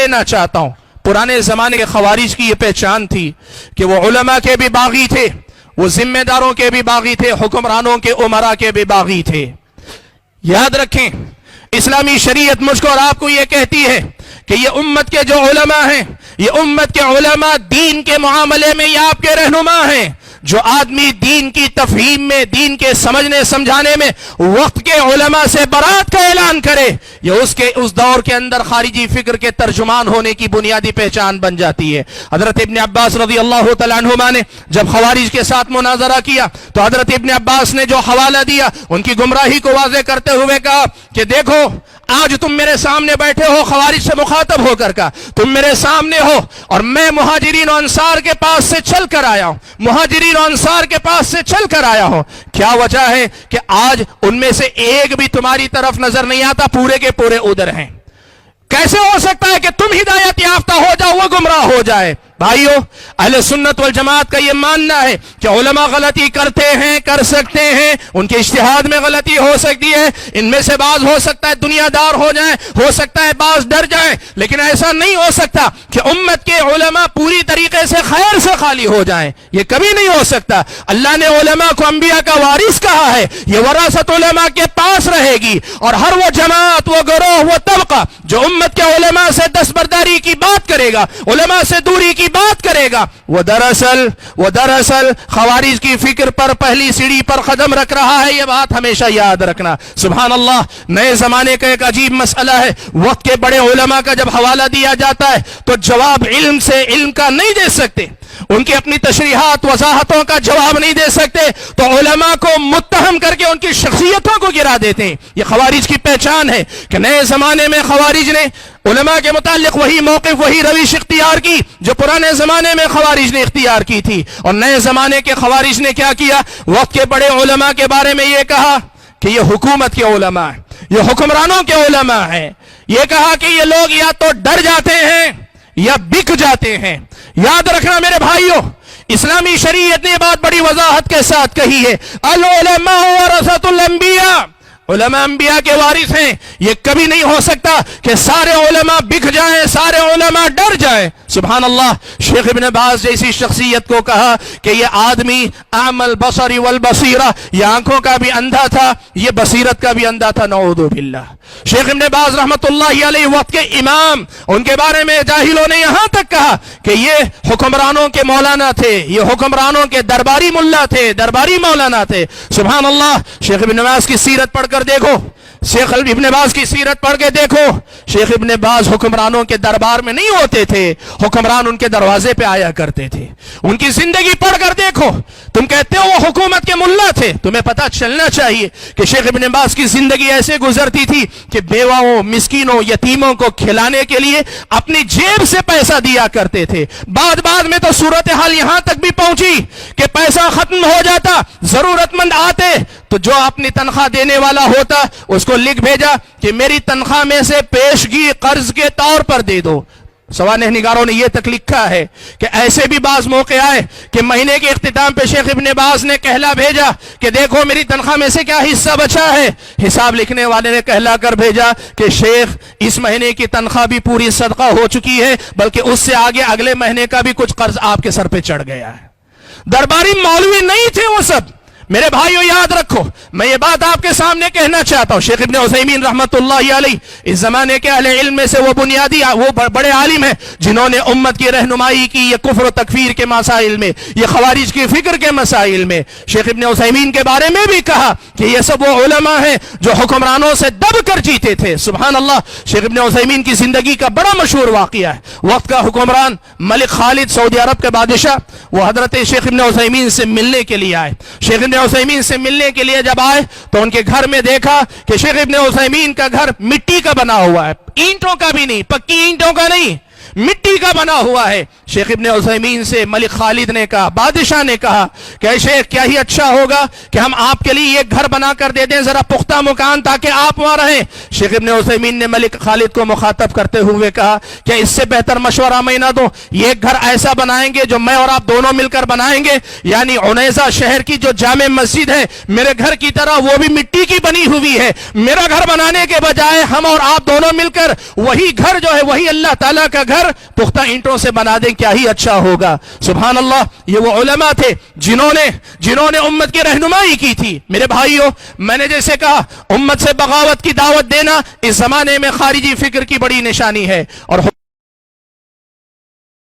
देना चाहता हूं। पुराने जमाने के खवारिज की यह पहचान थी कि वो उलमा के भी बागी थे, वो जिम्मेदारों के भी बागी थे, हुक्मरानों के उमरा के भी बागी थे। याद रखें, इस्लामी शरीयत मुझको और आपको ये कहती है कि ये उम्मत के जो उलमा हैं, ये उम्मत के उलमा दीन के मुआमले में ये आपके रहनुमा हैं। जो आदमी दीन की तफहीम में, दीन के समझने समझाने में वक्त के उलमा से बरात का ऐलान करे, ये उसके उस दौर के अंदर खारिजी फिक्र के तर्जुमान होने की बुनियादी पहचान बन जाती है। हजरत इब्न अब्बास रज़ी अल्लाह तआला अन्हुमा ने जब खवारिज के साथ मुनाजरा किया तो हजरत इब्न अब्बास ने जो हवाला दिया, उनकी गुमराही को वाज़ेह करते हुए कहा कि देखो, आज तुम मेरे सामने बैठे हो खवारिज से मुखातब होकर का, तुम मेरे सामने हो और मैं मुहाजिरीन और अंसार के पास से चल कर आया हूं, मुहाजिरीन और अंसार के पास से चल कर आया हूं। क्या वजह है कि आज उनमें से एक भी तुम्हारी तरफ नजर नहीं आता, पूरे के पूरे उधर हैं। कैसे हो सकता है कि तुम हिदायत याफ्ता हो जाओ, वो गुमराह हो जाए? भाइयों, अहले सुन्नत वल जमात का ये मानना है कि उलमा गलती करते हैं, कर सकते हैं, उनके इज्तिहाद में गलती हो सकती है, इनमें से बाज हो सकता है दुनियादार हो जाए, हो सकता है बाज डर जाए, लेकिन ऐसा नहीं हो सकता कि उम्मत के उलमा पूरी तरीके से खैर से खाली हो जाएं। ये कभी नहीं हो सकता। अल्लाह ने उलमा को अंबिया का वारिस कहा है, ये वरासत उलमा के पास रहेगी और हर वो जमात, वो गिरोह, वो तबका जो उम्मत के उलमा से दस्तबरदारी की बात करेगा, उलमा से दूरी की बात करेगा, वो दरअसल खवारिज की फिक्र पर पहली सीढ़ी पर कदम रख रहा है। ये बात हमेशा याद रखना। सुभान अल्लाह, नए जमाने का एक अजीब मसला है। वक्त के बड़े उलमा का जब हवाला दिया जाता है तो जवाब इल्म से, इल्म का नहीं दे सकते, उनकी अपनी तशरीहात वजाहतों का जवाब नहीं दे सकते, तो उलमा को मुत्तहम करके उनकी शख्सियतों को गिरा देते हैं। ये खवारिज की पहचान है कि नए जमाने में खवारिज ने उलमा के मुताल्लिक वही मौक़िफ़, वही रविश इख्तियार की जो पुराने जमाने में खवारिज ने इख्तियार की थी। और नए जमाने के खवारिज ने क्या किया? वक्त के बड़े उलमा के बारे में ये कहा कि ये हुकूमत के उलमा है, ये हुक्मरानों के उलमा है। ये कहा कि ये लोग या तो डर जाते हैं या बिक जाते हैं। याद रखना मेरे भाइयों, इस्लामी शरीयत ने बात बड़ी वजाहत के साथ कही है, अल उलमा वरसतुल अंबिया, उलमा अंबिया के वारिस हैं। ये कभी नहीं हो सकता कि सारे उलमा बिक जाएं, सारे उलमा डर जाएं। सुभान अल्लाह, शेख इब्न बाज जैसी शख्सियत को कहा कि ये आदमी आमल बसरी वल बसीरा, ये आंखों का भी अंधा था, ये बसीरत का भी अंधा था, नऊज़ु बिल्लाह। शेख इब्न बाज रहमतुल्लाहि अलैहि वक्त के इमाम, उनके बारे में जाहिलों ने यहां तक कहा कि ये हुक्मरानों के मौलाना थे, ये हुक्मरानों के दरबारी मुल्ला थे, दरबारी मौलाना थे। सुभान अल्लाह, शेख इब्न बाज की सीरत पढ़कर देखो, शेख इब्न बाज की सीरत पढ़ के देखो, शेख इब्न बाज हुक्मरानों के दरबार में नहीं होते थे, हुक्मरान उनके दरवाजे पे आया करते थे। उनकी जिंदगी पढ़कर देखो, तुम कहते हो वो हुकूमत के मुल्ला थे, तुम्हें पता चलना चाहिए कि शेख इब्न बाज की जिंदगी ऐसे गुजरती थी कि बेवाओं, मिस्कीनों, यतीमों को खिलाने के लिए अपनी जेब से पैसा दिया करते थे। बाद में तो सूरत हाल यहां तक भी पहुंची कि पैसा खत्म हो जाता, जरूरतमंद आते तो जो अपनी तनख्वाह देने वाला होता उसको लिख भेजा कि मेरी तनख्वाह में से पेशगी कर्ज के तौर पर दे दो। सवाने निगारों ने यह तक लिखा है कि ऐसे भी बाज मौके आए कि महीने के इख्तिताम पे शेख इब्न बाज ने कहला भेजा कि देखो मेरी तनख्वाह में से क्या हिस्सा बचा है। हिसाब लिखने वाले ने कहला कर भेजा कि शेख, इस महीने की तनख्वाह भी पूरी सदका हो चुकी है, बल्कि उससे आगे अगले महीने का भी कुछ कर्ज आपके सर पे चढ़ गया है। दरबारी मौलवी नहीं थे वो सब। मेरे भाइयों याद रखो, मैं ये बात आपके सामने कहना चाहता हूं, शेख इब्न उसैमीन रहमतुल्लाहि अलैहि इस जमाने के अहले इल्म में से वो बुनियादी, वो बड़े आलिम हैं जिन्होंने उम्मत की रहनुमाई की ये कुफ्र और तकफीर के मसाइल में, ये खवारिज की फिक्र के मसाइल में। शेख इब्न उसैमीन के बारे में भी कहा कि ये सब वो उलमा हैं जो हुक्मरानों से दब कर जीते थे। सुभान अल्लाह, शेख इब्न उसैमीन की जिंदगी का बड़ा मशहूर वाकया है। वक्त का हुक्मरान मलिक खालिद, सऊदी अरब के बादशाह, वो हजरत शेख इब्न उसैमीन से मिलने के लिए आए। शेख इब्न उसैमीन से मिलने के लिए जब आए तो उनके घर में देखा कि शेख इब्न उसैमीन का घर मिट्टी का बना हुआ है, ईंटों का भी नहीं, पक्की ईंटों का नहीं, مٹی کا بنا ہوا ہے. شیخ ابن عثیمین سے ملک خالد نے کہا, بادشاہ نے کہا کہ شیخ کیا ہی اچھا ہوگا کہ ہم آپ کے لیے ایک گھر بنا کر دے دیں, ذرا پختہ مکان, تاکہ آپ وہاں رہیں. شیخ ابن عثیمین نے ملک خالد کو مخاطب کرتے ہوئے کہا کہ اس سے بہتر مشورہ میں نہ دوں, یہ ایک گھر ایسا بنائیں گے جو میں اور آپ دونوں مل کر بنائیں گے, یعنی عنیزہ شہر کی جو جامع مسجد ہے میرے گھر کی طرح وہ بھی مٹی کی بنی ہوئی ہے. میرا گھر بنانے کے بجائے ہم اور آپ دونوں مل کر وہی گھر جو ہے وہی اللہ تعالیٰ کا گھر پختہ اینٹوں سے بنا دیں, کیا ہی اچھا ہوگا. سبحان اللہ, یہ وہ علماء تھے جنہوں نے امت کی رہنمائی کی تھی. میرے بھائیوں, میں نے جیسے کہا امت سے بغاوت کی دعوت دینا اس زمانے میں خارجی فکر کی بڑی نشانی ہے, اور